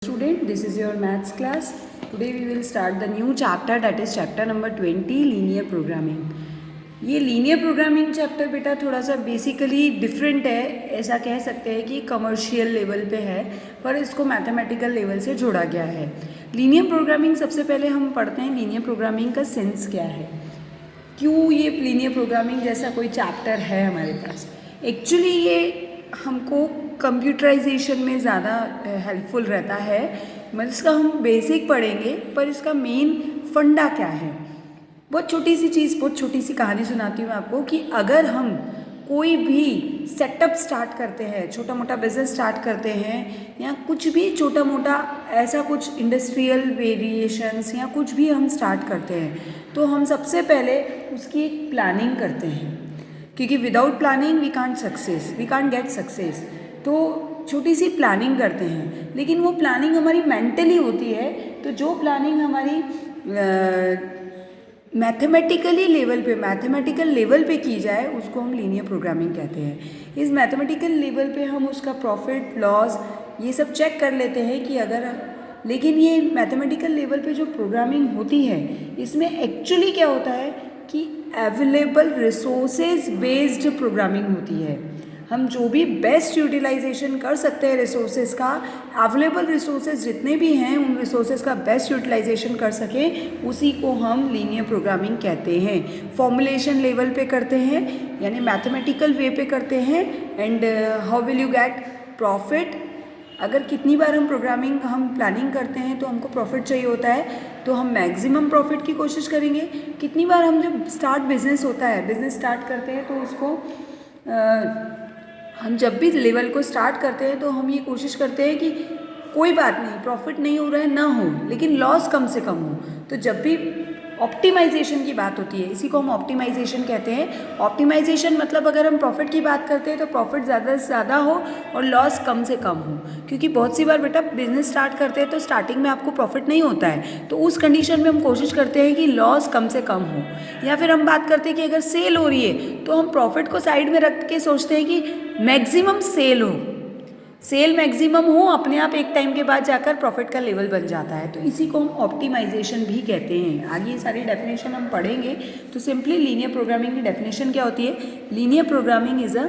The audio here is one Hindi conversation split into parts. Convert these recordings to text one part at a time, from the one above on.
Student, this is your maths class. Today we will start the new chapter, that is chapter number 20, linear programming. ये लीनियर प्रोग्रामिंग चैप्टर बेटा थोड़ा सा बेसिकली डिफरेंट है, ऐसा कह सकते हैं कि कमर्शियल लेवल पे है, पर इसको मैथमेटिकल लेवल से जोड़ा गया है. लीनियर प्रोग्रामिंग सबसे पहले हम पढ़ते हैं लीनियर प्रोग्रामिंग का सेंस क्या है, क्यों ये लीनियर प्रोग्रामिंग जैसा कोई चैप्टर है हमारे पास. एक्चुअली ये हमको कंप्यूटराइजेशन में ज़्यादा हेल्पफुल रहता है. मतलब इसका हम बेसिक पढ़ेंगे, पर इसका मेन फंडा क्या है. बहुत छोटी सी चीज़, बहुत छोटी सी कहानी सुनाती हूँ आपको कि अगर हम कोई भी सेटअप स्टार्ट करते हैं, छोटा मोटा बिजनेस स्टार्ट करते हैं, या कुछ भी छोटा मोटा ऐसा कुछ इंडस्ट्रियल वेरिएशंस या कुछ भी हम स्टार्ट करते हैं, तो हम सबसे पहले उसकी एक प्लानिंग करते हैं, क्योंकि without planning we can't get success. तो छोटी सी प्लानिंग करते हैं, लेकिन वो प्लानिंग हमारी मेंटली होती है. तो जो प्लानिंग हमारी मैथमेटिकल लेवल पे की जाए, उसको हम लीनियर प्रोग्रामिंग कहते हैं. इस मैथमेटिकल लेवल पे हम उसका प्रॉफिट लॉस ये सब चेक कर लेते हैं कि अगर, लेकिन ये मैथमेटिकल लेवल पे जो प्रोग्रामिंग होती है, इसमें एक्चुअली क्या होता है कि अवेलेबल रिसोर्सेज बेस्ड प्रोग्रामिंग होती है. हम जो भी बेस्ट यूटिलाइजेशन कर सकते हैं रिसोर्सेज का, अवेलेबल रिसोर्सेज जितने भी हैं उन रिसोर्सेज का बेस्ट यूटिलाइजेशन कर सकें, उसी को हम लीनियर प्रोग्रामिंग कहते हैं. फॉर्मुलेशन लेवल पे करते हैं, यानी मैथमेटिकल वे पे करते हैं. And how will you get profit. अगर कितनी बार हम प्लानिंग करते हैं तो हमको प्रॉफिट चाहिए होता है, तो हम मैक्सिमम प्रॉफिट की कोशिश करेंगे. कितनी बार हम जब बिजनेस स्टार्ट करते हैं, तो उसको हम जब भी लेवल को स्टार्ट करते हैं तो हम ये कोशिश करते हैं कि कोई बात नहीं, प्रॉफिट नहीं हो रहा है ना हो, लेकिन लॉस कम से कम हो. तो जब भी ऑप्टिमाइजेशन की बात होती है, इसी को हम ऑप्टिमाइजेशन कहते हैं. ऑप्टिमाइजेशन मतलब अगर हम प्रॉफिट की बात करते हैं तो प्रॉफिट ज़्यादा से ज़्यादा हो और लॉस कम से कम हो. क्योंकि बहुत सी बार बेटा बिजनेस स्टार्ट करते हैं तो स्टार्टिंग में आपको प्रॉफिट नहीं होता है, तो उस कंडीशन में हम कोशिश करते हैं कि लॉस कम से कम हो. या फिर हम बात करते हैं कि अगर सेल हो रही है तो हम प्रॉफिट को साइड में रख के सोचते हैं कि मैक्सिमम सेल मैक्सिमम हो, अपने आप एक टाइम के बाद जाकर प्रॉफिट का लेवल बन जाता है. तो इसी को हम ऑप्टिमाइजेशन भी कहते हैं. आगे ये सारी डेफिनेशन हम पढ़ेंगे. तो सिंपली लीनियर प्रोग्रामिंग की डेफिनेशन क्या होती है. Linear programming is a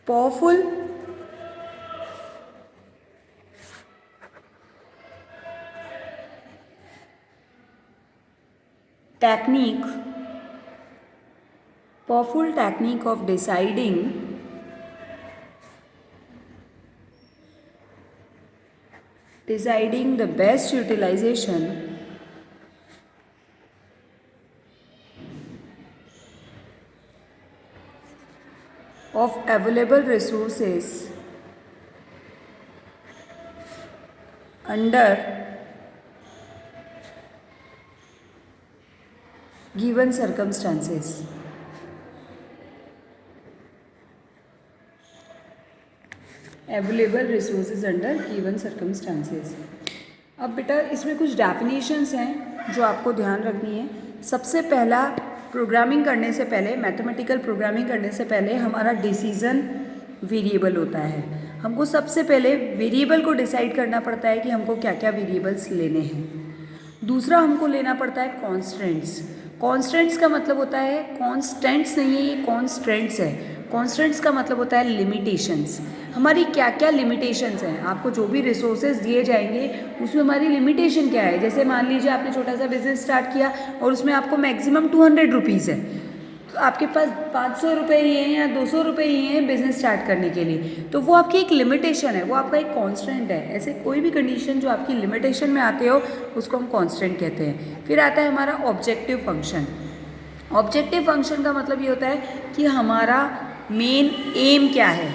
powerful technique of deciding the best utilization of available resources under given circumstances. Available resources under given circumstances. अब बेटा इसमें कुछ डेफिनेशंस हैं जो आपको ध्यान रखनी है. सबसे पहला, प्रोग्रामिंग करने से पहले, मैथमेटिकल प्रोग्रामिंग करने से पहले हमारा डिसीजन वेरिएबल होता है. हमको सबसे पहले वेरिएबल को डिसाइड करना पड़ता है कि हमको क्या क्या वेरिएबल्स लेने हैं. दूसरा, हमको लेना पड़ता है कॉन्स्टेंट्स का मतलब होता है, कॉन्स्टेंट्स नहीं है, ये कॉन्स्टेंट्स है. कॉन्स्टेंट्स का मतलब होता है लिमिटेशंस. हमारी क्या क्या लिमिटेशंस हैं. आपको जो भी रिसोर्सेज दिए जाएंगे उसमें हमारी लिमिटेशन क्या है. जैसे मान लीजिए आपने छोटा सा बिजनेस स्टार्ट किया और उसमें आपको मैक्सिमम 200 रुपीज़ है, तो आपके पास 500 रुपये ही हैं या 200 रुपये ही हैं बिजनेस स्टार्ट करने के लिए, तो वो आपकी एक लिमिटेशन है, वो आपका एक कांस्टेंट है. ऐसे कोई भी कंडीशन जो आपकी लिमिटेशन में आते हो उसको हम कांस्टेंट कहते हैं. फिर आता है हमारा ऑब्जेक्टिव फंक्शन. ऑब्जेक्टिव फंक्शन का मतलब ये होता है कि हमारा मेन एम क्या है,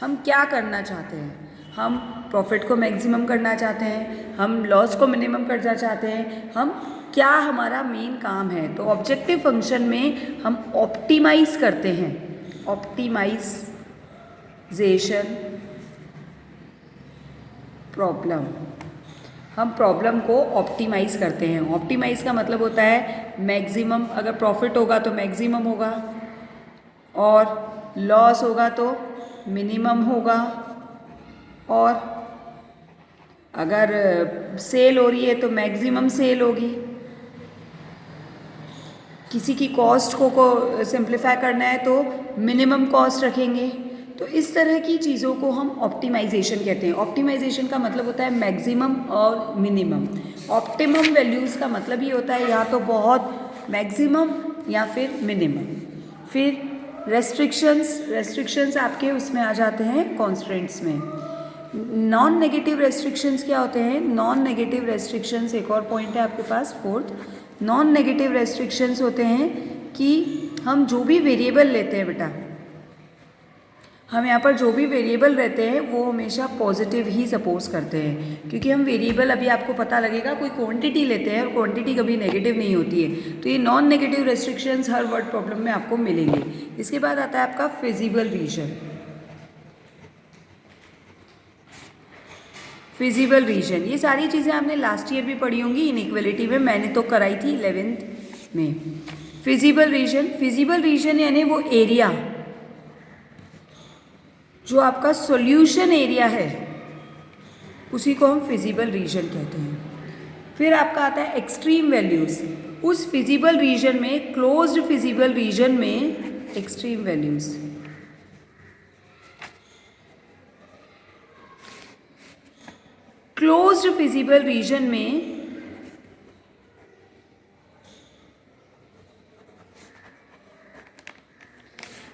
हम क्या करना चाहते हैं. हम प्रॉफिट को मैक्सिमम करना चाहते हैं, हम लॉस को मिनिमम करना चाहते हैं, हम क्या हमारा मेन काम है. तो ऑब्जेक्टिव फंक्शन में हम ऑप्टिमाइज करते हैं, ऑप्टिमाइजेशन प्रॉब्लम. हम प्रॉब्लम को ऑप्टिमाइज करते हैं. ऑप्टिमाइज का मतलब होता है मैक्सिमम, अगर प्रॉफिट होगा तो मैक्सिमम होगा और लॉस होगा तो मिनिमम होगा. और अगर सेल हो रही है तो मैक्सिमम सेल होगी। किसी की कॉस्ट को सिंप्लीफाई करना है तो मिनिमम कॉस्ट रखेंगे। तो इस तरह की चीज़ों को हम ऑप्टिमाइजेशन कहते हैं। ऑप्टिमाइजेशन का मतलब होता है मैक्सिमम और मिनिमम। ऑप्टिमम वैल्यूज़ का मतलब ये होता है या तो बहुत मैक्सिमम या फिर मिनिमम। फिर रेस्ट्रिक्शंस आपके उसमें आ जाते हैं कॉन्स्ट्रेंट्स में। नॉन नेगेटिव रेस्ट्रिक्शंस क्या होते हैं? नॉन नेगेटिव रेस्ट्रिक्शंस एक और पॉइंट है आपके पास, फोर्थ। नॉन नेगेटिव रेस्ट्रिक्शंस होते हैं कि हम जो भी वेरिएबल लेते हैं बेटा, हम यहाँ पर जो भी वेरिएबल रहते हैं वो हमेशा पॉजिटिव ही सपोज करते हैं, क्योंकि हम वेरिएबल अभी आपको पता लगेगा कोई क्वांटिटी लेते हैं और क्वांटिटी कभी नेगेटिव नहीं होती है। तो ये नॉन नेगेटिव रेस्ट्रिक्शंस हर वर्ड प्रॉब्लम में आपको मिलेंगे। इसके बाद आता है आपका फिजिबल रीजन। फिजिबल रीजन, ये सारी चीज़ें आपने लास्ट ईयर भी पढ़ी होंगी इनइक्वलिटी में, मैंने तो कराई थी 11th में। फिजिबल रीजन यानी वो एरिया जो आपका सॉल्यूशन एरिया है, उसी को हम फिजिबल रीजन कहते हैं। फिर आपका आता है एक्सट्रीम वैल्यूज़। उस फिजिबल रीजन में, क्लोज्ड फिजिबल रीजन में extreme values. Closed feasible region में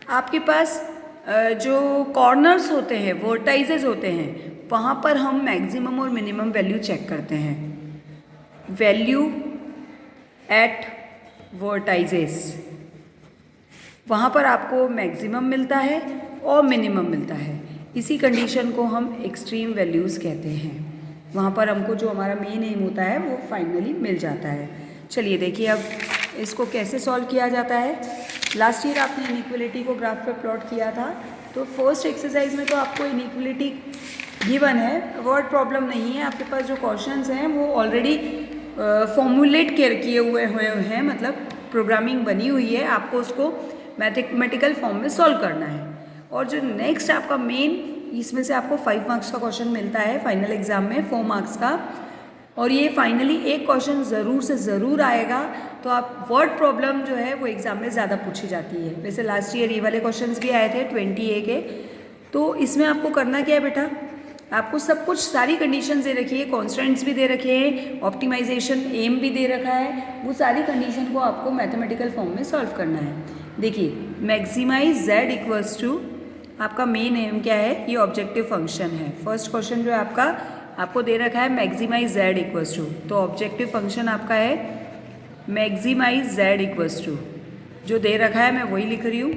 आपके पास जो कॉर्नर्स होते हैं, वर्टाइजेस होते हैं, वहाँ पर हम मैक्सिमम और मिनिमम वैल्यू चेक करते हैं। वैल्यू एट वर्टाइजेस, वहाँ पर आपको मैक्सिमम मिलता है और मिनिमम मिलता है। इसी कंडीशन को हम एक्सट्रीम वैल्यूज़ कहते हैं। वहाँ पर हमको जो हमारा मेन एम होता है वो फाइनली मिल जाता है। चलिए देखिए अब इसको कैसे सॉल्व किया जाता है। लास्ट ईयर आपने इनइक्वलिटी को ग्राफ पे प्लॉट किया था, तो फर्स्ट एक्सरसाइज में तो आपको इनइक्वलिटी गिवन है, वर्ड प्रॉब्लम नहीं है। आपके पास जो क्वेश्चंस हैं वो ऑलरेडी फॉर्मुलेट किए हुए हैं, मतलब प्रोग्रामिंग बनी हुई है, आपको उसको मैथमेटिकल फॉर्म में सॉल्व करना है। और जो नेक्स्ट आपका मेन, इसमें से आपको 5 मार्क्स का क्वेश्चन मिलता है फाइनल एग्जाम में, 4 मार्क्स का, और ये फाइनली एक क्वेश्चन ज़रूर से ज़रूर आएगा। तो आप वर्ड प्रॉब्लम जो है वो एग्ज़ाम में ज़्यादा पूछी जाती है। वैसे लास्ट ईयर ये वाले क्वेश्चंस भी आए थे 20A के। तो इसमें आपको करना क्या है बेटा, आपको सब कुछ, सारी कंडीशन दे रखी है, कॉन्स्टेंट्स भी दे रखे हैं, ऑप्टिमाइजेशन एम भी दे रखा है, वो सारी कंडीशन को आपको मैथमेटिकल फॉर्म में सॉल्व करना है। देखिए मैक्सिमाइज z इक्वल्स टू, आपका मेन एम क्या है, ये ऑब्जेक्टिव फंक्शन है। फर्स्ट क्वेश्चन जो है आपको दे रखा है मैक्सिमाइज z इक्वल्स टू, तो ऑब्जेक्टिव फंक्शन आपका है मैक्सिमाइज z इक्वल्स टू, जो दे रखा है मैं वही लिख रही हूँ।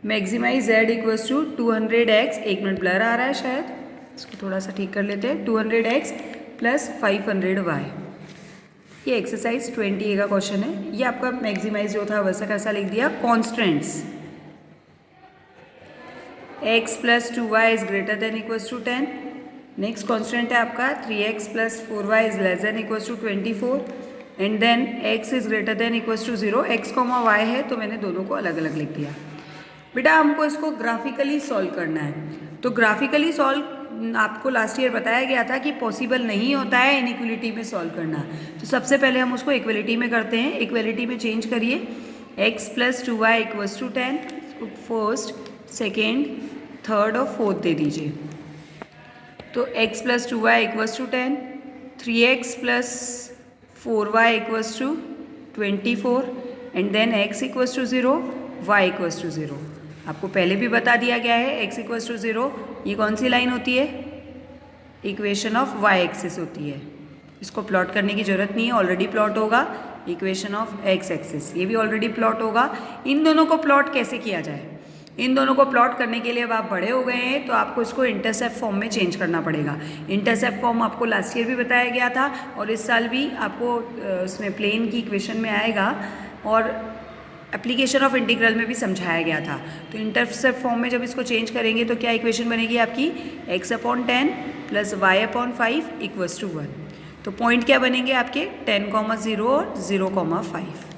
Maximize z equals to 200x, 1 minute blur आ रहा है शायद, इसको थोड़ा सा ठीक कर लेते हैं, 200x प्लस 500y। ये एक्सरसाइज 20A का क्वेश्चन है। ये आपका मैक्सिमाइज जो था वैसा कैसा लिख दिया, constants x plus 2y is greater than equals to 10। Next constant है आपका 3x plus 4y is less than equals to 24, and then x is greater than equals to 0। x, y है तो मैंने दोनों को अलग अलग लिख दिया। बेटा हमको इसको ग्राफिकली सॉल्व करना है। तो ग्राफिकली सॉल्व आपको लास्ट ईयर बताया गया था कि पॉसिबल नहीं होता है इनइक्वलिटी में सॉल्व करना। तो सबसे पहले हम उसको इक्वलिटी में करते हैं। इक्वलिटी में चेंज करिए, x plus 2y equals to 10, first, second, third और फोर्थ दे दीजिए। तो x plus 2y equals to 10, 3x plus 4y equals to 24, and then x equals to 0, y equals to 0। आपको पहले भी बता दिया गया है x इक्वल्स टू 0, ये कौन सी लाइन होती है, इक्वेशन ऑफ y एक्सिस होती है। इसको प्लॉट करने की जरूरत नहीं है, ऑलरेडी प्लॉट होगा। इक्वेशन ऑफ x एक्सिस, ये भी ऑलरेडी प्लॉट होगा। इन दोनों को प्लॉट कैसे किया जाए, इन दोनों को प्लॉट करने के लिए अब आप बड़े हो गए हैं तो आपको इसको इंटरसेप्ट फॉर्म में चेंज करना पड़ेगा। इंटरसेप्ट फॉर्म आपको लास्ट ईयर भी बताया गया था और इस साल भी आपको उसमें प्लेन की इक्वेशन में आएगा और एप्लीकेशन ऑफ इंटीग्रल में भी समझाया गया था। तो इंटरसेप्ट फॉर्म में जब इसको चेंज करेंगे तो क्या इक्वेशन बनेगी आपकी, x/10 plus y/5 equals to 1। तो पॉइंट क्या बनेंगे आपके 10, 0 और 0, 5।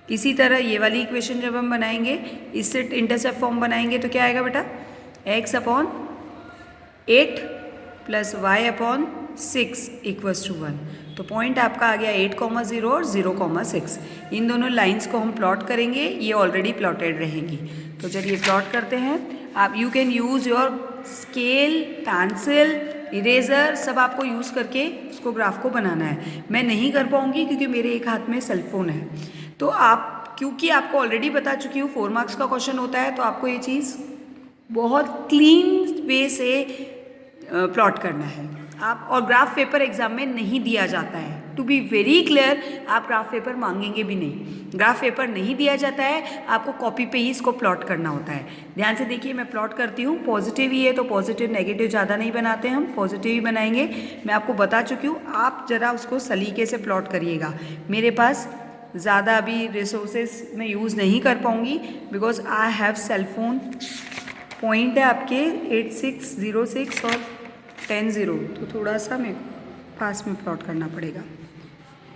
इसी तरह ये वाली इक्वेशन जब हम बनाएंगे, इससे इंटरसेप्ट फॉर्म बनाएंगे तो क्या आएगा बेटा, x/, 8 plus y upon 6 equals to 1। तो पॉइंट आपका आ गया 8,0 और 0,6। इन दोनों लाइंस को हम प्लॉट करेंगे, ये ऑलरेडी प्लॉटेड रहेंगी। तो चलिए प्लॉट करते हैं। आप you can use your scale, pencil, eraser, सब आपको यूज़ करके उसको ग्राफ को बनाना है। मैं नहीं कर पाऊँगी क्योंकि मेरे एक हाथ में सेल फोन है। तो आप, क्योंकि आपको ऑलरेडी बता चुकी हूँ 4 मार्क्स का क्वेश्चन होता है, तो आपको ये चीज़ बहुत क्लीन वे से प्लॉट करना है आप। और ग्राफ पेपर एग्जाम में नहीं दिया जाता है, टू बी वेरी क्लियर। आप ग्राफ पेपर मांगेंगे भी नहीं, ग्राफ पेपर नहीं दिया जाता है, आपको कॉपी पे ही इसको प्लॉट करना होता है। ध्यान से देखिए, मैं प्लॉट करती हूँ। पॉजिटिव ही है तो पॉजिटिव नेगेटिव ज़्यादा नहीं बनाते, हम पॉजिटिव ही बनाएंगे। मैं आपको बता चुकी हूँ, आप ज़रा उसको सलीके से प्लॉट करिएगा। मेरे पास ज़्यादा अभी रिसोर्सेज मैं यूज़ नहीं कर पाऊँगी because I have cell phone. Point है आपके 8606 और 10-0, तो थोड़ा सा मेरे को पास में प्लॉट करना पड़ेगा।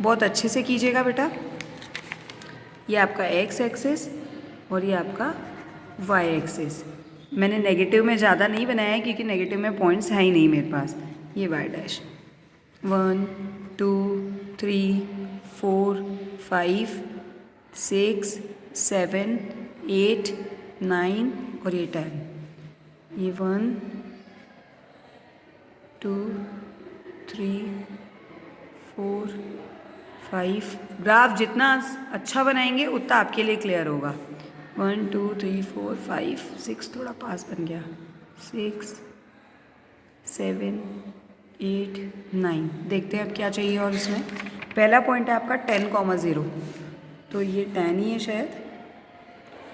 बहुत अच्छे से कीजिएगा बेटा। ये आपका एक्स एक्सिस और ये आपका वाई एक्सिस। मैंने नेगेटिव में ज़्यादा नहीं बनाया है क्योंकि नेगेटिव में पॉइंट्स हैं ही नहीं मेरे पास। ये वाई डैश 1 2 3 4 5 6 7 8 9 और ये 10। ये 1 2 3 4 5। ग्राफ जितना अच्छा बनाएंगे उतना आपके लिए क्लियर होगा। 1 2 3 4 5 6, थोड़ा पास बन गया, 6 7 8 9। देखते हैं अब क्या चाहिए। और इसमें पहला पॉइंट है आपका 10,0, तो ये 10 ही है शायद,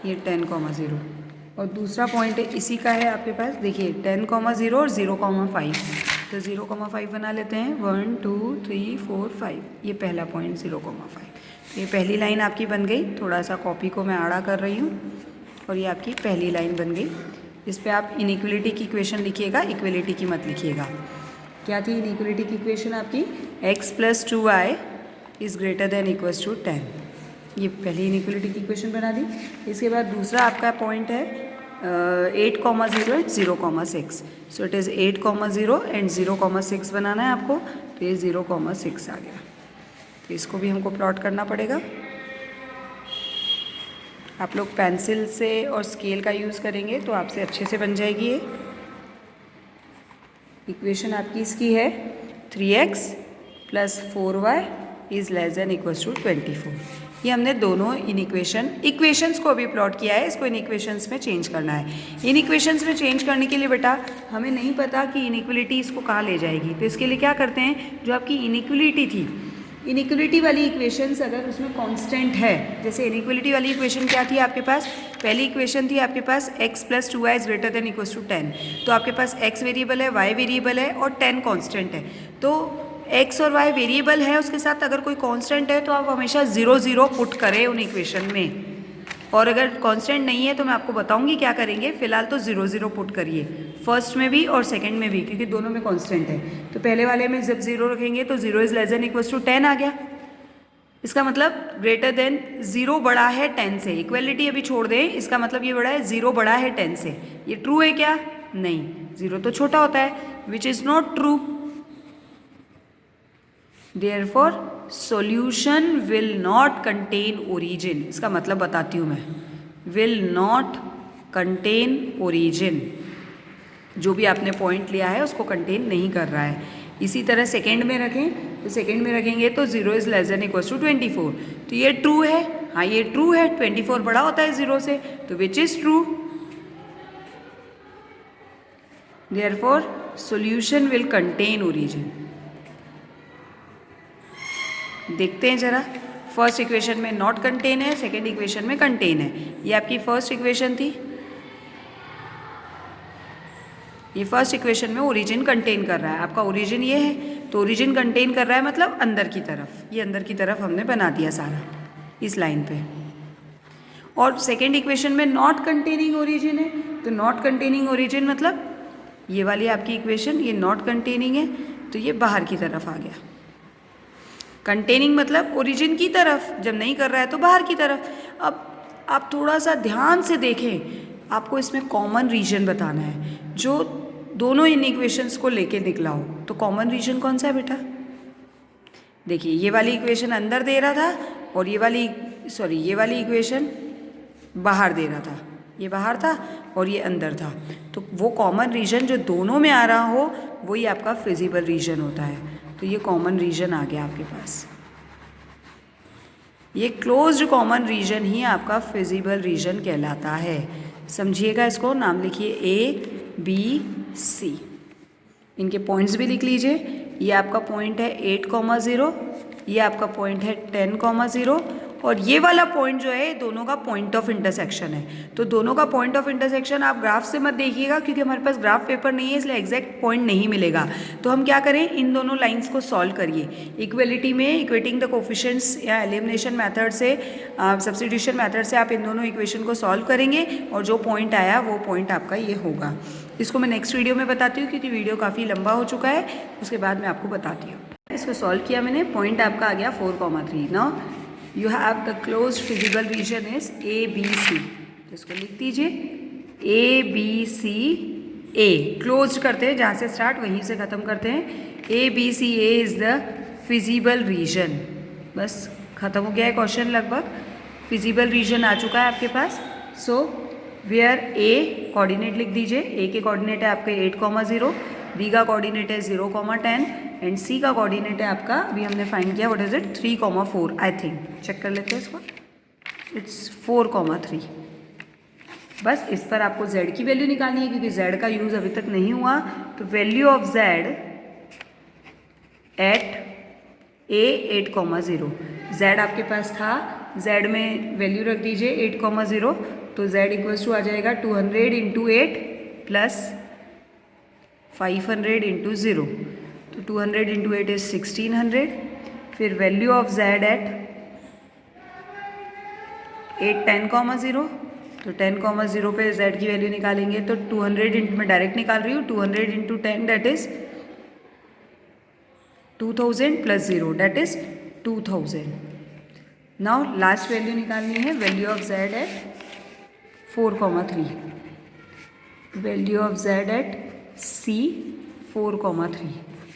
ये 10,0। और दूसरा पॉइंट है इसी का है आपके पास, देखिए 10,0 और 0,5। तो 0,5 बना लेते हैं। 1 2 3 4 5, ये पहला पॉइंट 0,5। ये पहली लाइन आपकी बन गई। थोड़ा सा कॉपी को मैं आड़ा कर रही हूँ और ये आपकी पहली लाइन बन गई। इस पर आप इनइक्वलिटी की इक्वेशन लिखिएगा, इक्वलिटी की मत लिखिएगा। क्या थी इनइक्वलिटी की इक्वेशन आपकी? x + 2y is greater than equals to 10। ये पहली इनइक्वलिटी की इक्वेशन बना दी। इसके बाद दूसरा आपका पॉइंट है 8,0 and 0,6। So it is 8,0 and 0,6 बनाना है आपको। तो ये 0,6 आ गया। तो इसको भी हमको प्लॉट करना पड़ेगा। आप लोग पेंसिल से और स्केल का यूज़ करेंगे तो आपसे अच्छे से बन जाएगी ये इक्वेशन। आपकी इसकी है 3x + 4y is less than equals to 24। ये हमने दोनों इक्वेशंस को अभी प्लॉट किया है। इसको इन इक्वेशंस में चेंज करना है। इन इक्वेशंस में चेंज करने के लिए बेटा हमें नहीं पता कि इनइक्वलिटी इसको कहाँ ले जाएगी। तो इसके लिए क्या करते हैं, जो आपकी इनइक्वलिटी थी, इनइक्वलिटी वाली इक्वेशंस अगर उसमें कांस्टेंट है, जैसे इनइक्वलिटी वाली इक्वेशन क्या थी आपके पास, पहली इक्वेशन थी आपके पास x + 2y is greater than equals to 10। तो आपके पास x वेरिएबल है, y वेरिएबल है और 10 कांस्टेंट है। तो x और y वेरिएबल है, उसके साथ अगर कोई कांस्टेंट है तो आप हमेशा 0 0 पुट करें उन इक्वेशन में। और अगर कांस्टेंट नहीं है तो मैं आपको बताऊंगी क्या करेंगे। फिलहाल तो 0 0 पुट करिए, फर्स्ट में भी और सेकंड में भी, क्योंकि दोनों में कांस्टेंट है। तो पहले वाले में जब 0 रखेंगे तो 0 is less than equals to 10 आ गया। इसका मतलब ग्रेटर देन 0 बड़ा है 10 से। इक्वलिटी अभी छोड़ दें, इसका मतलब ये बड़ा है 0 बड़ा है 10 से। ये ट्रू है क्या? नहीं, 0 तो छोटा होता है, which is not true. Therefore, solution will not contain origin। इसका मतलब बताती हूँ मैं, will not contain origin। जो भी आपने पॉइंट लिया है उसको कंटेन नहीं कर रहा है। इसी तरह सेकेंड में रखें, तो सेकेंड में रखेंगे तो 0 is less than equals to 24। तो ये ट्रू है, हाँ ये ट्रू है। 24 बड़ा होता है 0 से, तो which is true. Therefore, solution will contain origin। देखते हैं जरा, फर्स्ट इक्वेशन में नॉट कंटेन है, सेकेंड इक्वेशन में कंटेन है। ये आपकी फर्स्ट इक्वेशन थी, ये फर्स्ट इक्वेशन में ओरिजिन कंटेन कर रहा है। आपका ओरिजिन ये है, तो ओरिजिन कंटेन कर रहा है मतलब अंदर की तरफ। ये अंदर की तरफ हमने बना दिया सारा इस लाइन पे। और सेकेंड इक्वेशन में नॉट कंटेनिंग ओरिजिन है, तो नॉट कंटेनिंग ओरिजिन मतलब ये वाली आपकी इक्वेशन, ये नॉट कंटेनिंग है तो ये बाहर की तरफ आ गया। कंटेनिंग मतलब ओरिजिन की तरफ, जब नहीं कर रहा है तो बाहर की तरफ। अब आप थोड़ा सा ध्यान से देखें, आपको इसमें कॉमन रीजन बताना है। जो दोनों इन इक्वेशंस को लेके निकला हो, तो कॉमन रीजन कौन सा है बेटा? देखिए ये वाली इक्वेशन अंदर दे रहा था और ये वाली इक्वेशन बाहर दे रहा था, ये बाहर था और ये अंदर था, तो वो कॉमन रीजन जो दोनों में आ रहा हो वही आपका फिजिबल रीजन होता है। तो ये कॉमन रीजन आ गया आपके पास, ये क्लोज्ड कॉमन रीजन ही आपका फिजिबल रीजन कहलाता है। समझिएगा इसको, नाम लिखिए ABC, इनके पॉइंट्स भी लिख लीजिए। ये आपका पॉइंट है 8,0, ये आपका पॉइंट है 10,0 और ये वाला पॉइंट जो है दोनों का पॉइंट ऑफ इंटरसेक्शन है। तो दोनों का पॉइंट ऑफ इंटरसेक्शन आप ग्राफ से मत देखिएगा क्योंकि हमारे पास ग्राफ पेपर नहीं है, इसलिए एग्जैक्ट पॉइंट नहीं मिलेगा। तो हम क्या करें, इन दोनों लाइंस को सॉल्व करिए। इक्वलिटी में इक्वेटिंग द कोफिशिएंट्स या एलिमिनेशन मेथड से, सब्स्टिट्यूशन मेथड से आप इन दोनों इक्वेशन को सॉल्व करेंगे और जो पॉइंट आया वो पॉइंट आपका ये होगा। इसको मैं नेक्स्ट वीडियो में बताती हूँ क्योंकि वीडियो काफ़ी लंबा हो चुका है, उसके बाद मैं आपको बताती हूँ। इसको सॉल्व किया मैंने, पॉइंट आपका आ गया 4,3। Now you have the closed feasible region is ABC, तो इसको लिख दीजिए ABC A, क्लोज करते हैं, जहाँ से स्टार्ट वहीं से ख़त्म करते हैं। ABCA is the feasible region. बस ख़त्म हो गया है क्वेश्चन, लगभग फिजिबल रीजन आ चुका है आपके पास। सो वेयर A कोऑर्डिनेट लिख दीजिए, A के कोऑर्डिनेट है आपके 8,0, B का कोऑर्डिनेट है 0,10 एंड C का कोऑर्डिनेट है आपका, अभी हमने फाइंड किया, what is it, 3,4 I think, check कर लेते हैं इसको, इट्स 4,3। बस इस पर आपको Z की वैल्यू निकालनी है क्योंकि Z का यूज़ अभी तक नहीं हुआ। तो value of Z at A 8,0, Z आपके पास था, Z में वैल्यू रख दीजिए 8,0, तो Z इक्वल्स टू आ जाएगा 200 इंटू 8 प्लस 500 इंटू 0, तो 200 इंटू 8 इज 1600। फिर वैल्यू ऑफ Z एट 10,0, तो 10,0 पे Z की वैल्यू निकालेंगे, तो 200 इंटू, मैं डायरेक्ट निकाल रही हूँ, 200 into 10 that is 2000 plus 0 that is 2000। Now last value निकालनी है, value of Z at 4,3, value of Z at C 4,3,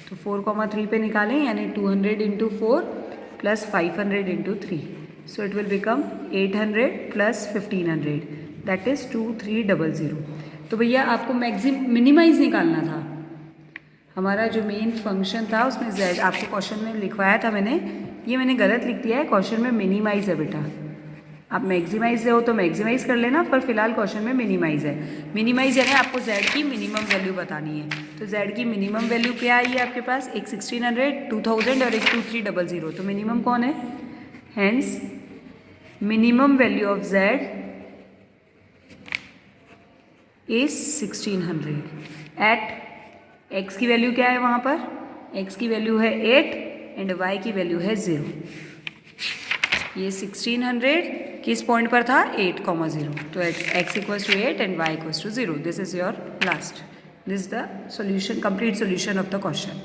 तो 4,3 पे निकालें, यानी 200 into 4 plus 500 into 3, so it will become 800 plus 1500 that is 2300। तो भैया आपको मिनिमाइज निकालना था, हमारा जो मेन फंक्शन था उसमें Z आपको क्वेश्चन में लिखवाया था मैंने, ये मैंने गलत लिख दिया है, क्वेश्चन में मिनिमाइज है बेटा, आप मैक्सिमाइज हो तो मैक्सिमाइज कर लेना, पर फिलहाल क्वेश्चन में मिनिमाइज है। मिनिमाइज यानी आपको Z की मिनिमम वैल्यू बतानी है, तो Z की मिनिमम वैल्यू क्या आई है आपके पास, एक 1600, 2000 और एक 2300, तो मिनिमम कौन है, hence minimum value of Z is 1600 at x की वैल्यू क्या है वहाँ पर, x की वैल्यू है 8 एंड y की वैल्यू है 0। ये 1600 किस पॉइंट पर था, 8,0, तो x equals to 8 and y equals to 0। This is your last, this is the solution, complete solution of the question.